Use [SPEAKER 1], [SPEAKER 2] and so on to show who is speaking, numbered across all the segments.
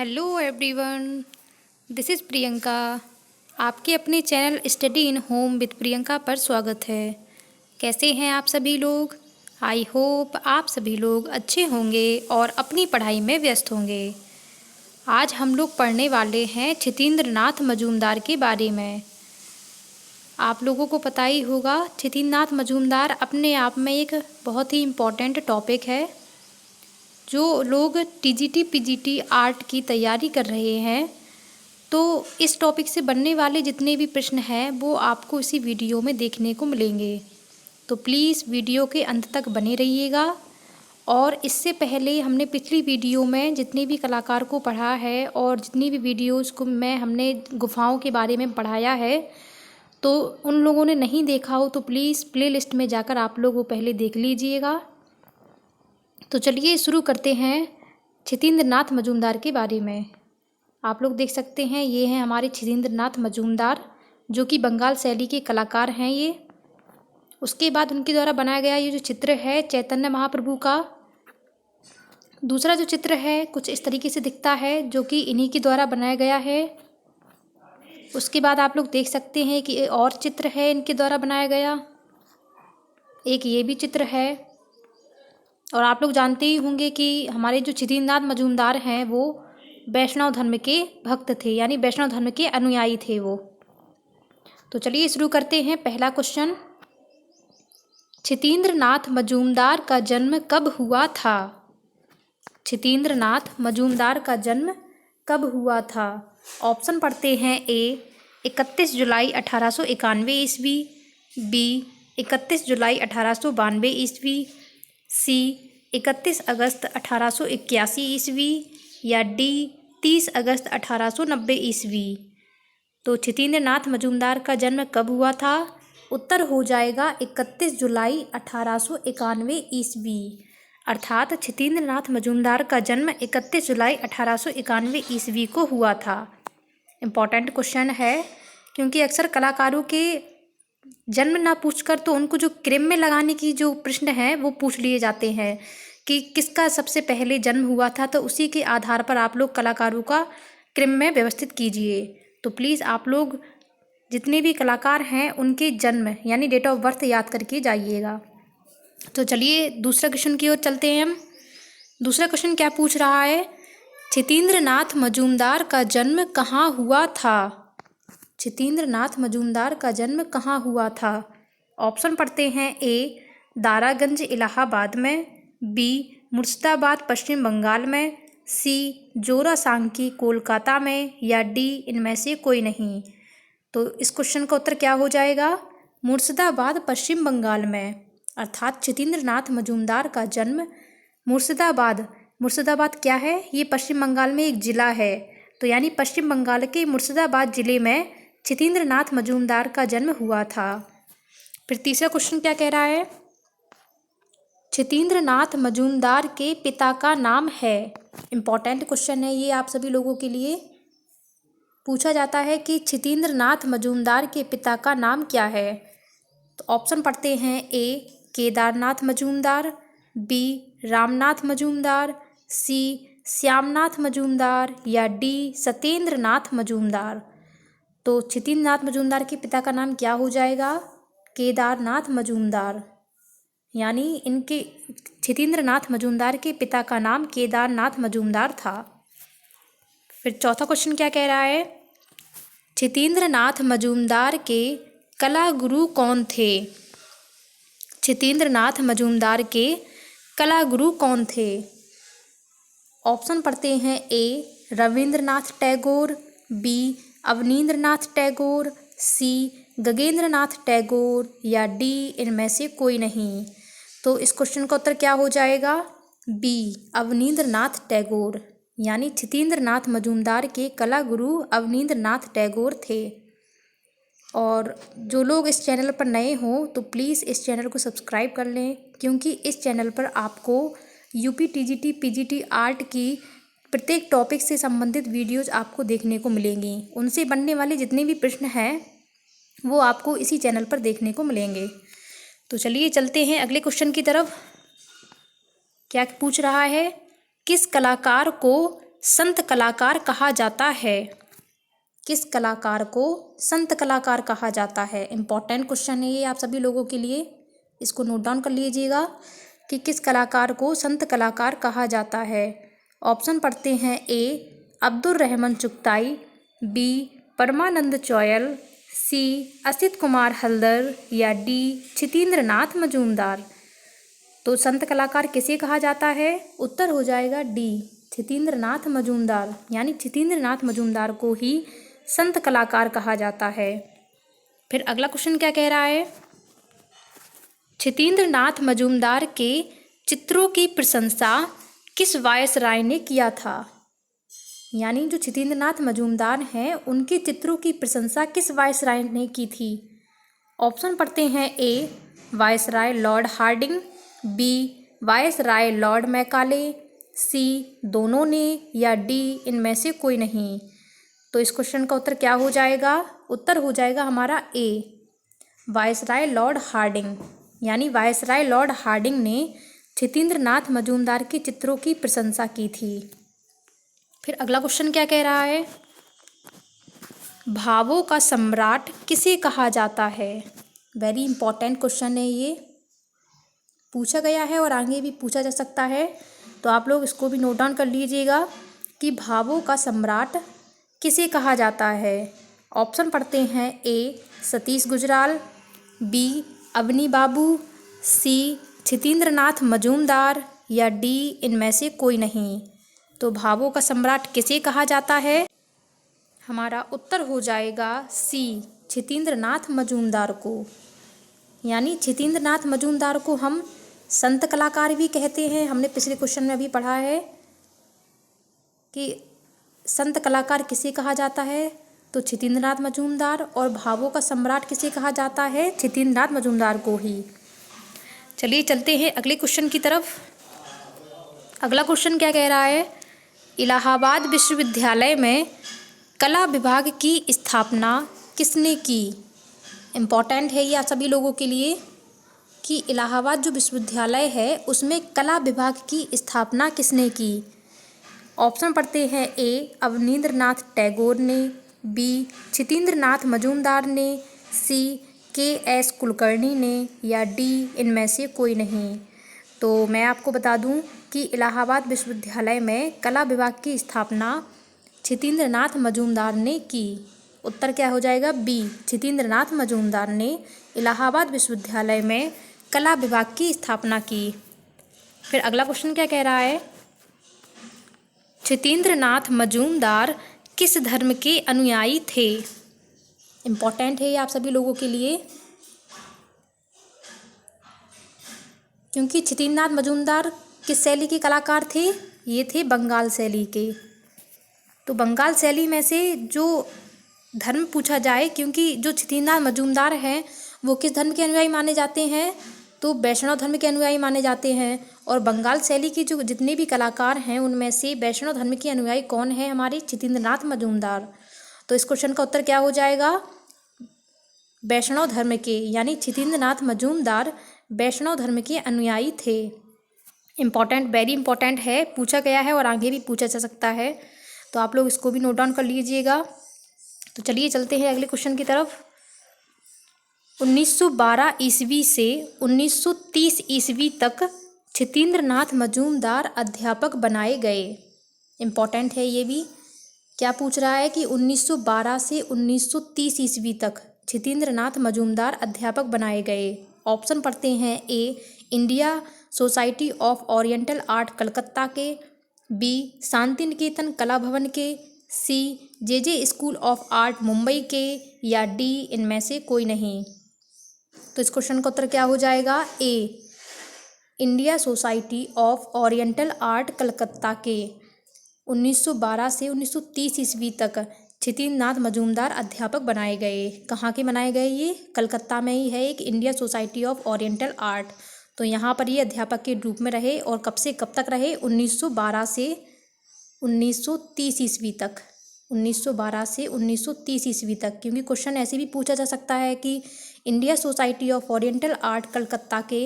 [SPEAKER 1] Hello everyone, this is Priyanka. आपके अपने channel study in home with Priyanka पर स्वागत है। कैसे हैं आप सभी लोग? आई होप आप सभी लोग अच्छे होंगे और अपनी पढ़ाई में व्यस्त होंगे। आज हम लोग पढ़ने वाले हैं क्षितिन्द्र नाथ मजूमदार के बारे में। आप लोगों को पता ही होगा, क्षितिन्द्र नाथ मजूमदार अपने आप में एक बहुत ही इम्पॉर्टेंट टॉपिक है। जो लोग टीजीटी पीजीटी आर्ट की तैयारी कर रहे हैं, तो इस टॉपिक से बनने वाले जितने भी प्रश्न हैं वो आपको इसी वीडियो में देखने को मिलेंगे। तो प्लीज़ वीडियो के अंत तक बने रहिएगा। और इससे पहले हमने पिछली वीडियो में जितने भी कलाकार को पढ़ा है और जितनी भी वीडियोज़ को हमने गुफाओं के बारे में पढ़ाया है, तो उन लोगों ने नहीं देखा हो तो प्लीज़ प्लेलिस्ट में जाकर आप लोग वो पहले देख लीजिएगा। तो चलिए शुरू करते हैं क्षितिन्द्र नाथ मजूमदार के बारे में। आप लोग देख सकते हैं, ये हैं हमारे क्षितिन्द्र नाथ मजूमदार, जो कि बंगाल शैली के कलाकार हैं ये। उसके बाद उनके द्वारा बनाया गया ये जो चित्र है चैतन्य महाप्रभु का। दूसरा जो चित्र है कुछ इस तरीके से दिखता है, जो कि इन्हीं के द्वारा बनाया गया है। उसके बाद आप लोग देख सकते हैं कि और चित्र है इनके द्वारा बनाया गया, एक ये भी चित्र है। और आप लोग जानते ही होंगे कि हमारे जो क्षितिन्द्र नाथ मजूमदार हैं वो वैष्णव धर्म के भक्त थे, यानी वैष्णव धर्म के अनुयायी थे वो। तो चलिए शुरू करते हैं। पहला क्वेश्चन, क्षितिन्द्र नाथ मजूमदार का जन्म कब हुआ था? क्षितिन्द्र नाथ मजूमदार का जन्म कब हुआ था? ऑप्शन पढ़ते हैं। ए 31 जुलाई 1891 ईस्वी, बी 31 जुलाई 1892 ईस्वी, सी 31 अगस्त 1881 ईस्वी, या डी 30 अगस्त 1890 ईस्वी। तो क्षितिन्द्र नाथ मजूमदार का जन्म कब हुआ था? उत्तर हो जाएगा 31 जुलाई 1891 ईस्वी। अर्थात क्षितिन्द्र नाथ मजूमदार का जन्म 31 जुलाई 1891 ईस्वी को हुआ था। इम्पॉर्टेंट क्वेश्चन है, क्योंकि अक्सर कलाकारों के जन्म ना पूछकर तो उनको जो क्रम में लगाने की जो प्रश्न है वो पूछ लिए जाते हैं कि किसका सबसे पहले जन्म हुआ था, तो उसी के आधार पर आप लोग कलाकारों का क्रम में व्यवस्थित कीजिए। तो प्लीज़ आप लोग जितने भी कलाकार हैं उनके जन्म यानी डेट ऑफ बर्थ याद करके जाइएगा। तो चलिए दूसरा क्वेश्चन की ओर चलते हैं हम। दूसरा क्वेश्चन क्या पूछ रहा है? क्षितिन्द्र नाथ मजूमदार का जन्म कहाँ हुआ था? क्षितिन्द्र नाथ मजूमदार का जन्म कहाँ हुआ था? ऑप्शन पढ़ते हैं। ए दारागंज इलाहाबाद में, बी मुर्शिदाबाद पश्चिम बंगाल में, सी जोरासांकी कोलकाता में, या डी इनमें से कोई नहीं। तो इस क्वेश्चन का उत्तर क्या हो जाएगा? मुर्शिदाबाद पश्चिम बंगाल में। अर्थात क्षितिन्द्र नाथ मजूमदार का जन्म मुर्शिदाबाद क्या है? ये पश्चिम बंगाल में एक ज़िला है। तो यानी पश्चिम बंगाल के मुर्शिदाबाद ज़िले में क्षितिन्द्र नाथ मजूमदार का जन्म हुआ था। फिर तीसरा क्वेश्चन क्या कह रहा है? क्षितिन्द्र नाथ मजूमदार के पिता का नाम है। इम्पॉर्टेंट क्वेश्चन है ये, आप सभी लोगों के लिए पूछा जाता है कि क्षितिन्द्र नाथ मजूमदार के पिता का नाम क्या है। तो ऑप्शन पढ़ते हैं। ए केदारनाथ मजूमदार, बी रामनाथ मजूमदार, सी श्यामनाथ मजूमदार, या डी सत्येंद्र नाथ मजूमदार। तो क्षितिन्द्र नाथ मजूमदार के पिता का नाम क्या हो जाएगा? केदारनाथ मजूमदार। यानी इनके क्षितिन्द्र नाथ मजूमदार के पिता का नाम केदारनाथ मजूमदार था। फिर चौथा क्वेश्चन क्या कह रहा है? क्षितिन्द्र नाथ मजूमदार के कला गुरु कौन थे? क्षितिन्द्र नाथ मजूमदार के कला गुरु कौन थे? ऑप्शन पढ़ते हैं। ए रविंद्रनाथ टैगोर, बी अवनींद्रनाथ टैगोर, सी गगनेंद्रनाथ टैगोर, या डी इनमें से कोई नहीं। तो इस क्वेश्चन का उत्तर क्या हो जाएगा? बी अवनींद्रनाथ टैगोर। यानी क्षितिन्द्र नाथ मजूमदार के कला गुरु अवनींद्रनाथ टैगोर थे। और जो लोग इस चैनल पर नए हों तो प्लीज़ इस चैनल को सब्सक्राइब कर लें, क्योंकि इस चैनल पर आपको यूपी टीजीटी पीजीटी आर्ट की प्रत्येक टॉपिक से संबंधित वीडियोज़ आपको देखने को मिलेंगी। उनसे बनने वाले जितने भी प्रश्न हैं वो आपको इसी चैनल पर देखने को मिलेंगे। तो चलिए चलते हैं अगले क्वेश्चन की तरफ। क्या पूछ रहा है? किस कलाकार को संत कलाकार कहा जाता है? किस कलाकार को संत कलाकार कहा जाता है? इम्पॉर्टेंट क्वेश्चन है ये आप सभी लोगों के लिए, इसको नोट डाउन कर लीजिएगा कि किस कलाकार को संत कलाकार कहा जाता है। ऑप्शन पढ़ते हैं। ए अब्दुल रहमान चुगताई, बी परमानंद चौयल, सी असित कुमार हल्दर या डी छितेंद्र नाथ मजूमदार। तो संत कलाकार किसे कहा जाता है? उत्तर हो जाएगा डी छितेंद्र नाथ मजूमदार, यानी छितेंद्र नाथ मजूमदार को ही संत कलाकार कहा जाता है। फिर अगला क्वेश्चन क्या कह रहा है? छितेंद्र नाथ मजूमदार के चित्रों की प्रशंसा किस वायसराय ने किया था? यानी जो छितेंद्र नाथ मजूमदार हैं उनके चित्रों की प्रशंसा किस वायसराय ने की थी? ऑप्शन पढ़ते हैं। A viceroy Lord Hardinge, B viceroy Lord Macaulay, C दोनों ने या डी इनमें से कोई नहीं। तो इस क्वेश्चन का उत्तर क्या हो जाएगा? उत्तर हो जाएगा हमारा ए वायसराय लॉर्ड हार्डिंग, यानी वायसराय लॉर्ड हार्डिंग ने छितेंद्र नाथ मजूमदार के चित्रों की प्रशंसा की थी। फिर अगला क्वेश्चन क्या कह रहा है? भावों का सम्राट किसे कहा जाता है? वेरी इंपॉर्टेंट क्वेश्चन है ये, पूछा गया है और आगे भी पूछा जा सकता है, तो आप लोग इसको भी नोट डाउन कर लीजिएगा कि भावों का सम्राट किसे कहा जाता है। ऑप्शन पढ़ते हैं। ए सतीश गुजराल, बी अवनी बाबू, सी छितेंद्र नाथ मजूमदार या डी इनमें से कोई नहीं। तो भावों का सम्राट किसे कहा जाता है? हमारा उत्तर हो जाएगा सी छितेंद्र नाथ मजूमदार को, यानी छितेंद्र नाथ मजूमदार को हम संत कलाकार भी कहते हैं। हमने पिछले क्वेश्चन में भी पढ़ा है कि संत कलाकार किसे कहा जाता है, तो छितेंद्र नाथ मजूमदार, और भावों का सम्राट किसे कहा जाता है? छितेंद्र नाथ मजूमदार को ही। चलिए चलते हैं अगले क्वेश्चन की तरफ। अगला क्वेश्चन क्या कह रहा है? इलाहाबाद विश्वविद्यालय में कला विभाग की स्थापना किसने की? इम्पॉर्टेंट है ये आप सभी लोगों के लिए कि इलाहाबाद जो विश्वविद्यालय है उसमें कला विभाग की स्थापना किसने की। ऑप्शन पढ़ते हैं। ए अवनींद्र नाथ टैगोर ने, बी छितेंद्र नाथ मजूमदार ने, सी के.एस. कुलकर्णी ने या डी इनमें से कोई नहीं। तो मैं आपको बता दूं कि इलाहाबाद विश्वविद्यालय में कला विभाग की स्थापना छितेंद्र नाथ मजूमदार ने की। उत्तर क्या हो जाएगा? बी छितेंद्र नाथ मजूमदार ने इलाहाबाद विश्वविद्यालय में कला विभाग की स्थापना की। फिर अगला क्वेश्चन क्या कह रहा है? छितेंद्र नाथ मजूमदार किस धर्म के अनुयायी थे? इम्पॉर्टेंट है ये आप सभी लोगों के लिए, क्योंकि छितेंद्र नाथ मजूमदार किस शैली के कलाकार थे? ये थे बंगाल शैली के। तो बंगाल शैली में से जो धर्म पूछा जाए, क्योंकि जो छितेंद्र नाथ मजूमदार हैं वो किस धर्म के अनुयायी माने जाते हैं? तो वैष्णव धर्म के अनुयायी माने जाते हैं। और बंगाल शैली की जो जितने भी कलाकार हैं उनमें से वैष्णव धर्म के अनुयायी कौन है? हमारे छितेंद्र नाथ मजूमदार। तो इस क्वेश्चन का उत्तर क्या हो जाएगा? वैष्णव धर्म के, यानी छितेंद्र नाथ मजूमदार वैष्णव धर्म के अनुयायी थे। इम्पॉर्टेंट, वेरी इंपॉर्टेंट है, पूछा गया है और आगे भी पूछा जा सकता है, तो आप लोग इसको भी नोट डाउन कर लीजिएगा। तो चलिए चलते हैं अगले क्वेश्चन की तरफ। 1912 ईस्वी से 1930 ईस्वी तक छितेंद्र नाथ मजूमदार अध्यापक बनाए गए। इम्पॉर्टेंट है ये भी, क्या पूछ रहा है कि 1912 से 1930 ईस्वी तक छितेंद्र नाथ मजूमदार अध्यापक बनाए गए। ऑप्शन पढ़ते हैं। A India Society of Oriental Art Calcutta के, बी शांति निकेतन कला भवन के, C J school of art Mumbai के या डी इनमें से कोई नहीं। तो इस क्वेश्चन का उत्तर क्या हो जाएगा? A India Society of Oriental Art Calcutta के 1912 से 1930 ईस्वी तक छितेंद्र नाथ मजूमदार अध्यापक बनाए गए। कहाँ के बनाए गए? ये कलकत्ता में ही है एक India Society of Oriental art. तो यहाँ पर ये अध्यापक के रूप में रहे, और कब से कब तक रहे? 1912 से 1930 ईस्वी तक। 1912 से 1930 ईस्वी तक, क्योंकि क्वेश्चन ऐसे भी पूछा जा सकता है कि India Society of Oriental Art Calcutta के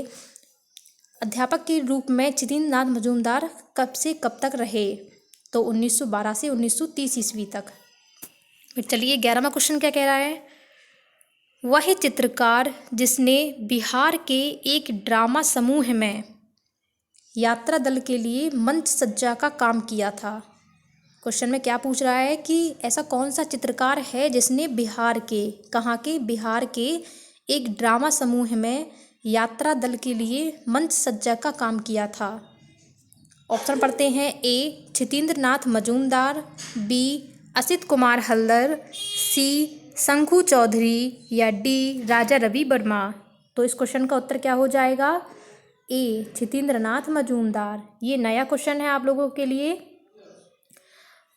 [SPEAKER 1] अध्यापक के रूप में छितेंद्र नाथ मजूमदार कब से कब तक रहे। तो 1912 से 1930 ईस्वी तक। फिर चलिए 11वां क्वेश्चन क्या कह रहा है। वह चित्रकार जिसने बिहार के एक ड्रामा समूह में यात्रा दल के लिए मंच सज्जा का काम किया था। क्वेश्चन में क्या पूछ रहा है कि ऐसा कौन सा चित्रकार है जिसने बिहार के, कहाँ के, बिहार के एक ड्रामा समूह में यात्रा दल के लिए मंच सज्जा का काम किया था। ऑप्शन पढ़ते हैं। ए छितेंद्र नाथ मजूमदार, बी असित कुमार हल्दर, सी शंकु चौधरी या डी राजा रवि वर्मा। तो इस क्वेश्चन का उत्तर क्या हो जाएगा। ए छितेंद्र नाथ मजूमदार। ये नया क्वेश्चन है आप लोगों के लिए,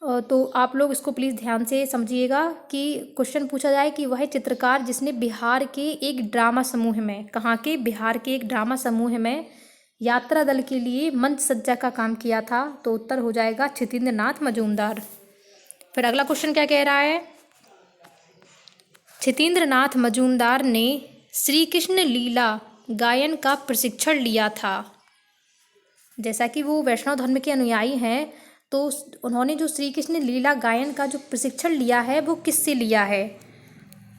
[SPEAKER 1] तो आप लोग इसको प्लीज़ ध्यान से समझिएगा कि क्वेश्चन पूछा जाए कि वह चित्रकार जिसने बिहार के एक ड्रामा समूह में, कहाँ के, बिहार के एक ड्रामा समूह में यात्रा दल के लिए मंच सज्जा का काम किया था, तो उत्तर हो जाएगा छितेंद्र नाथ मजूमदार। फिर अगला क्वेश्चन क्या कह रहा है। छितेंद्र नाथ मजूमदार ने श्री कृष्ण लीला गायन का प्रशिक्षण लिया था। जैसा कि वो वैष्णव धर्म के अनुयायी हैं, तो उन्होंने जो श्री कृष्ण लीला गायन का जो प्रशिक्षण लिया है वो किससे लिया है।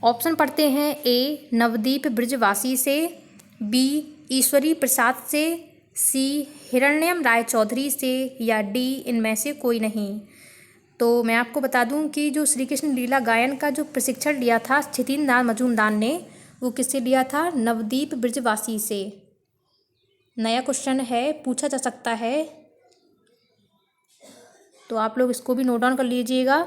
[SPEAKER 1] ऑप्शन पढ़ते हैं। ए नवदीप ब्रजवासी से, बी ईश्वरी प्रसाद से, सी हिरण्यम राय चौधरी से या डी इनमें से कोई नहीं। तो मैं आपको बता दूं कि जो श्री कृष्ण लीला गायन का जो प्रशिक्षण लिया था छितेंद्र नाथ मजूमदार ने, वो किससे लिया था। नवदीप ब्रजवासी से। नया क्वेश्चन है, पूछा जा सकता है, तो आप लोग इसको भी नोट डाउन कर लीजिएगा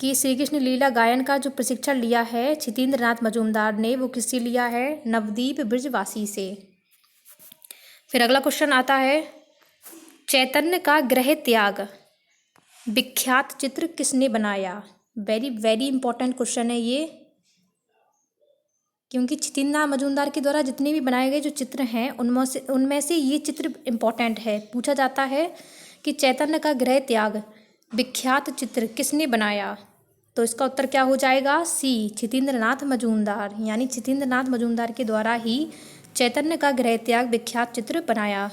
[SPEAKER 1] कि श्री कृष्ण लीला गायन का जो प्रशिक्षण लिया है छितेंद्र नाथ मजूमदार ने, वो किससे लिया है। नवदीप ब्रजवासी से। फिर अगला क्वेश्चन आता है। चैतन्य का गृह त्याग विख्यात चित्र किसने बनाया। वेरी वेरी इंपॉर्टेंट क्वेश्चन है ये, क्योंकि छितेंद्र नाथ मजूमदार के द्वारा जितने भी बनाए गए जो चित्र हैं उनमें से ये चित्र इम्पॉर्टेंट है। पूछा जाता है कि चैतन्य का गृह त्याग विख्यात चित्र किसने बनाया, तो इसका उत्तर क्या हो जाएगा। सी छितेंद्र नाथ मजूमदार, यानी छितेंद्र नाथ मजूमदार के द्वारा ही चैतन्य का गृह त्याग विख्यात चित्र बनाया।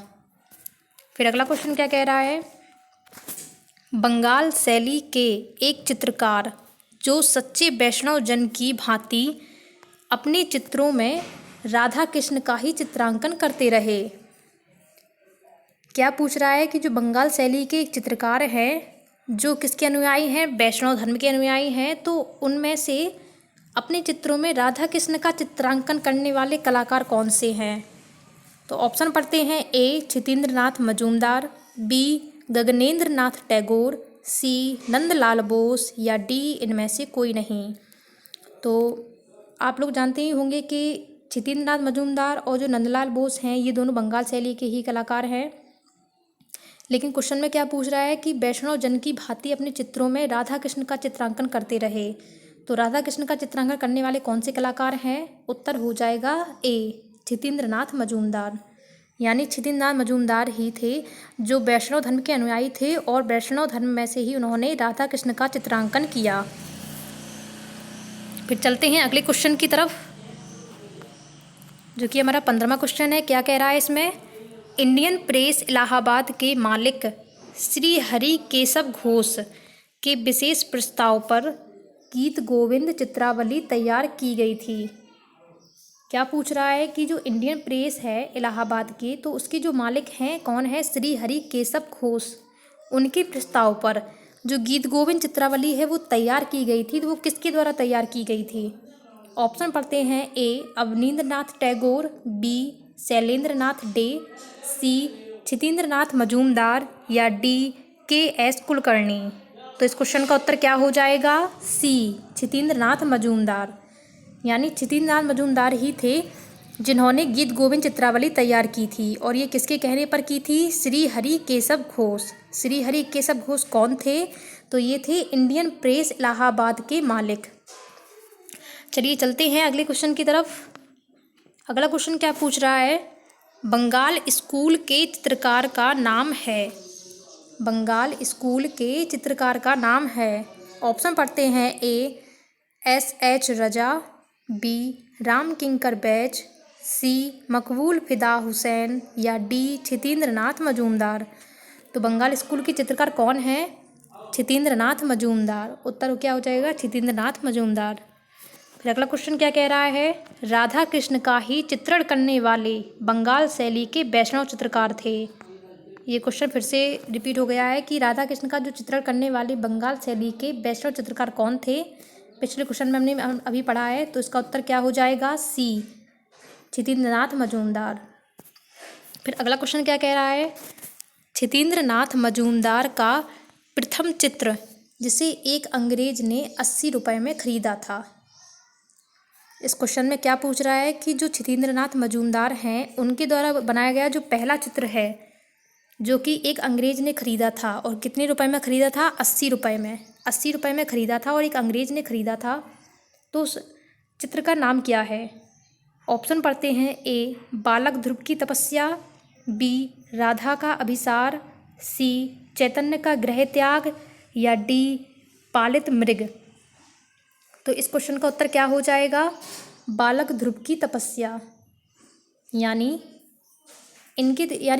[SPEAKER 1] फिर अगला क्वेश्चन क्या कह रहा है। बंगाल शैली के एक चित्रकार जो सच्चे वैष्णव जन की भांति अपने चित्रों में राधा कृष्ण का ही चित्रांकन करते रहे। क्या पूछ रहा है कि जो बंगाल शैली के एक चित्रकार हैं जो किसके अनुयायी हैं, वैष्णव धर्म के अनुयायी हैं, तो उनमें से अपने चित्रों में राधा कृष्ण का चित्रांकन करने वाले कलाकार कौन से हैं। तो ऑप्शन पढ़ते हैं। ए छितेंद्र नाथ मजूमदार, बी गगनेंद्र नाथ टैगोर, सी नंदलाल बोस या डी इनमें से कोई नहीं। तो आप लोग जानते ही होंगे कि छितेंद्र नाथ मजूमदार और जो नंदलाल बोस हैं ये दोनों बंगाल शैली के ही कलाकार हैं। लेकिन क्वेश्चन में क्या पूछ रहा है कि वैष्णव जन की भांति अपने चित्रों में राधा कृष्ण का चित्रांकन करते रहे, तो राधा कृष्ण का चित्रांकन करने वाले कौन से कलाकार हैं। उत्तर हो जाएगा ए छितेंद्र नाथ मजूमदार, यानी छितेंद्र नाथ मजूमदार ही थे जो वैष्णव धर्म के अनुयायी थे और वैष्णव धर्म में से ही उन्होंने राधा कृष्ण का चित्रांकन किया। फिर चलते हैं अगले क्वेश्चन की तरफ, जो कि हमारा 15वां क्वेश्चन है। क्या कह रहा है इसमें। इंडियन प्रेस इलाहाबाद के मालिक श्री हरि केशव घोष के विशेष प्रस्ताव पर गीत गोविंद चित्रावली तैयार की गई थी। क्या पूछ रहा है कि जो इंडियन प्रेस है इलाहाबाद की, तो उसके जो मालिक हैं कौन है। श्री हरि केशव घोष। उनके प्रस्ताव पर जो गीत गोविंद चित्रावली है वो तैयार की गई थी, तो वो किसके द्वारा तैयार की गई थी। ऑप्शन पढ़ते हैं। ए अवनींद्र नाथ टैगोर, बी शैलेंद्र नाथ डे, सी छितेंद्र नाथ मजूमदार या डी के.एस. कुलकर्णी। तो इस क्वेश्चन का उत्तर क्या हो जाएगा। सी छितेंद्र नाथ मजूमदार, यानी छितेंद्र नाथ मजूमदार ही थे जिन्होंने गीत गोविंद चित्रावली तैयार की थी, और ये किसके कहने पर की थी। श्री हरि केशव घोष। श्री हरि केशव घोष कौन थे, तो ये थे इंडियन प्रेस इलाहाबाद के मालिक। चलिए चलते हैं अगले क्वेश्चन की तरफ। अगला क्वेश्चन क्या पूछ रहा है। बंगाल स्कूल के चित्रकार का नाम है। बंगाल स्कूल के चित्रकार का नाम है। ऑप्शन पढ़ते हैं। ए S.H. रजा, बी राम किंकर बैच, सी मकबूल फिदा हुसैन या डी छितेंद्र नाथ मजूमदार। तो बंगाल स्कूल के चित्रकार कौन है। छितेंद्र नाथ मजूमदार। उत्तर क्या हो जाएगा? छितेंद्र नाथ मजूमदार। फिर अगला क्वेश्चन क्या कह रहा है? राधा कृष्ण का ही चित्रण करने वाले बंगाल शैली के वैष्णव चित्रकार थे। ये क्वेश्चन फिर से रिपीट हो गया है कि राधा कृष्ण का जो चित्रण करने वाले बंगाल शैली के वैष्णव चित्रकार कौन थे? पिछले क्वेश्चन में हमने अभी पढ़ा है, तो इसका उत्तर क्या हो जाएगा? सी, छितेंद्र नाथ मजूमदार। फिर अगला क्वेश्चन क्या कह रहा है? छितेंद्र नाथ मजूमदार का प्रथम चित्र जिसे एक अंग्रेज ने 80 रुपये में खरीदा था। इस क्वेश्चन में क्या पूछ रहा है कि जो छितेंद्र नाथ मजूमदार हैं उनके द्वारा बनाया गया जो पहला चित्र है जो कि एक अंग्रेज ने खरीदा था, और कितने रुपए में खरीदा था? 80 रुपये में। 80 रुपये में खरीदा था और एक अंग्रेज ने खरीदा था। तो उस चित्र का नाम क्या है? ऑप्शन पढ़ते हैं। ए, बालक ध्रुव की तपस्या, बी, राधा का अभिसार, सी, चैतन्य का गृह त्याग, या डी, पालित मृग। तो इस क्वेश्चन का उत्तर क्या हो जाएगा? बालक ध्रुव की तपस्या। यानी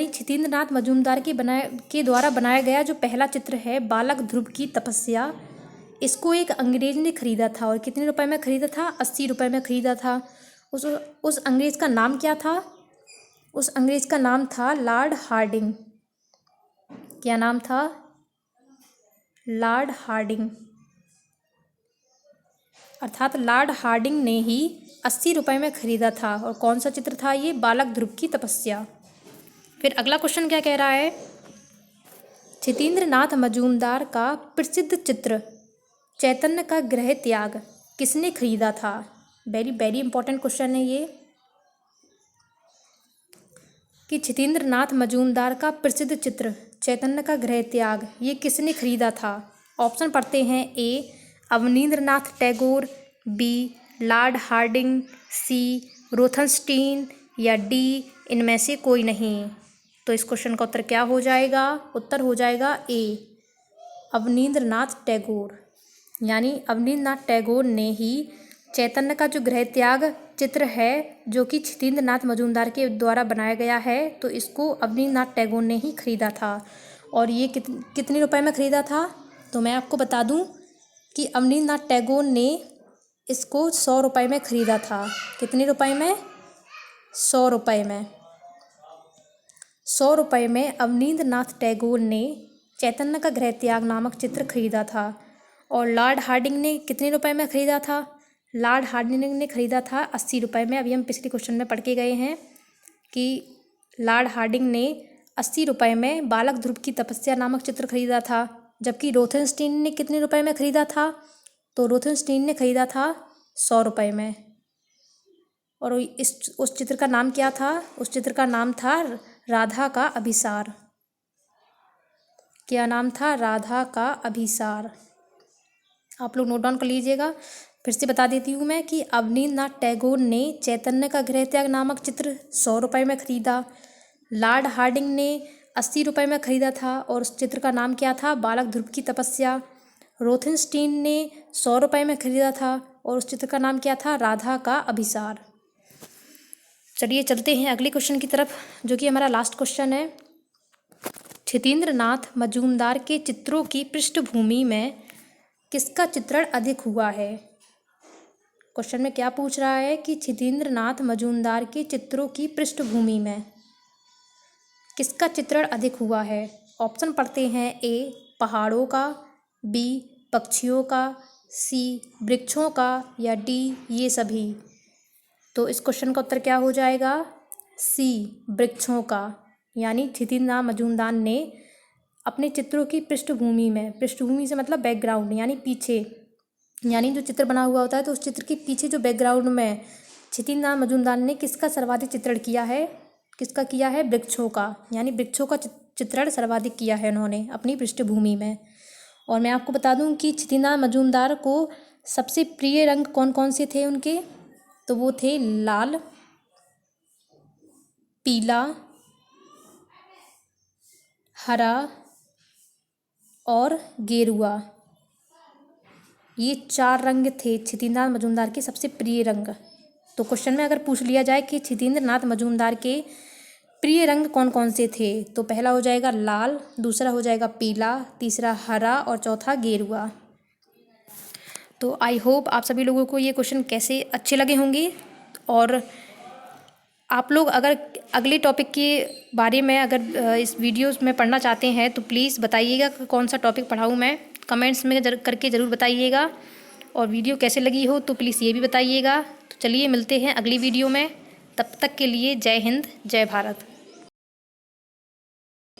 [SPEAKER 1] छितेंद्र नाथ मजूमदार के द्वारा बनाया गया जो पहला चित्र है बालक ध्रुव की तपस्या, इसको एक अंग्रेज ने खरीदा था, और कितने रुपए में खरीदा था? 80 रुपये में खरीदा था। उस अंग्रेज का नाम क्या था? उस अंग्रेज का नाम था लॉर्ड हार्डिंग। क्या नाम था? Lord Hardinge. अर्थात लॉर्ड हार्डिंग ने ही 80 रुपये में खरीदा था। और कौन सा चित्र था ये? बालक ध्रुव की तपस्या। फिर अगला क्वेश्चन क्या कह रहा है? छितेंद्र नाथ मजूमदार का प्रसिद्ध चित्र चैतन्य का गृह त्याग किसने खरीदा था? वेरी वेरी इंपॉर्टेंट क्वेश्चन है ये, कि छितेंद्र नाथ मजूमदार का प्रसिद्ध चित्र चैतन्य का गृह त्याग ये किसने खरीदा था? ऑप्शन पढ़ते हैं। A, Abanindranath Tagore, B, Lord Hardinge, C, Rothenstein, या डी, इनमें से कोई नहीं। तो इस क्वेश्चन का उत्तर क्या हो जाएगा? उत्तर हो जाएगा ए, अवनींद्रनाथ टैगोर। यानी अवनींद्रनाथ टैगोर ने ही चैतन्य का जो गृह त्याग चित्र है जो कि छितेंद्र नाथ मजूमदार के द्वारा बनाया गया है, तो इसको अवनींद्रनाथ टैगोर ने ही खरीदा था। और ये कितने रुपए में खरीदा था? तो मैं आपको बता दूं कि अवनींद्रनाथ टैगोर ने इसको 100 रुपये में खरीदा था। कितने रुपए में? 100 रुपये में। 100 रुपये में अवनींद्रनाथ टैगोर ने चैतन्य का गृह त्याग नामक चित्र खरीदा था। और लॉर्ड हार्डिंग ने कितने रुपए में खरीदा था? लॉर्ड हार्डिंग ने खरीदा था 80 रुपये में। अभी हम पिछले क्वेश्चन में पढ़ के गए हैं कि लॉर्ड हार्डिंग ने 80 रुपये में बालक ध्रुव की तपस्या नामक चित्र खरीदा था, जबकि रोथनस्टीन ने कितने रुपये में खरीदा था? तो रोथनस्टीन ने खरीदा था 100 रुपये में। और उस चित्र का नाम क्या था? उस चित्र का नाम था राधा का अभिसार। क्या नाम था? राधा का अभिसार। आप लोग नोट डाउन कर लीजिएगा। फिर से बता देती हूँ मैं कि अवनींद्रनाथ टैगोर ने चैतन्य का गृह त्याग नामक चित्र 100 रुपये में खरीदा, लॉर्ड हार्डिंग ने 80 रुपये में खरीदा था, और उस चित्र का नाम क्या था? बालक ध्रुव की तपस्या। रोथनस्टीन ने 100 रुपये में खरीदा था, और उस चित्र का नाम क्या था? राधा का अभिसार। चलिए चलते हैं अगले क्वेश्चन की तरफ, जो कि हमारा लास्ट क्वेश्चन है। छितेंद्र नाथ मजूमदार के चित्रों की पृष्ठभूमि में किसका चित्रण अधिक हुआ है? क्वेश्चन में क्या पूछ रहा है कि छितेंद्र नाथ मजूमदार के चित्रों की पृष्ठभूमि में किसका चित्रण अधिक हुआ है? ऑप्शन पढ़ते हैं। ए, पहाड़ों का, बी, पक्षियों का, सी, वृक्षों का, या डी, ये सभी। तो इस क्वेश्चन का उत्तर क्या हो जाएगा? सी, वृक्षों का। यानी छितेंद्र नाथ मजूमदार ने अपने चित्रों की पृष्ठभूमि से मतलब बैकग्राउंड, यानी पीछे, यानी जो चित्र बना हुआ होता है तो उस चित्र के पीछे जो बैकग्राउंड में छितेंद्र नाथ मजूमदार ने किसका सर्वाधिक चित्रण किया है? किसका किया है? वृक्षों का। यानी वृक्षों का चित्रण सर्वाधिक किया है उन्होंने अपनी पृष्ठभूमि में। और मैं आपको बता दूं कि छितेंद्र नाथ मजूमदार को सबसे प्रिय रंग कौन कौन से थे उनके? तो वो थे लाल, पीला, हरा और गेरुआ। ये 4 रंग थे छितेंद्र नाथ मजूमदार के सबसे प्रिय रंग। तो क्वेश्चन में अगर पूछ लिया जाए कि छितेंद्र नाथ मजूमदार के प्रिय रंग कौन कौन से थे? तो पहला हो जाएगा लाल, दूसरा हो जाएगा पीला, तीसरा हरा और चौथा गेरुआ। तो आई होप आप सभी लोगों को ये क्वेश्चन कैसे अच्छे लगे होंगे, और आप लोग अगर अगले टॉपिक के बारे में अगर इस वीडियोस में पढ़ना चाहते हैं तो प्लीज़ बताइएगा कि कौन सा टॉपिक पढ़ाऊँ मैं, कमेंट्स में करके ज़रूर बताइएगा। और वीडियो कैसे लगी हो तो प्लीज़ ये भी बताइएगा। तो चलिए मिलते हैं अगली वीडियो में, तब तक के लिए जय हिंद, जय भारत।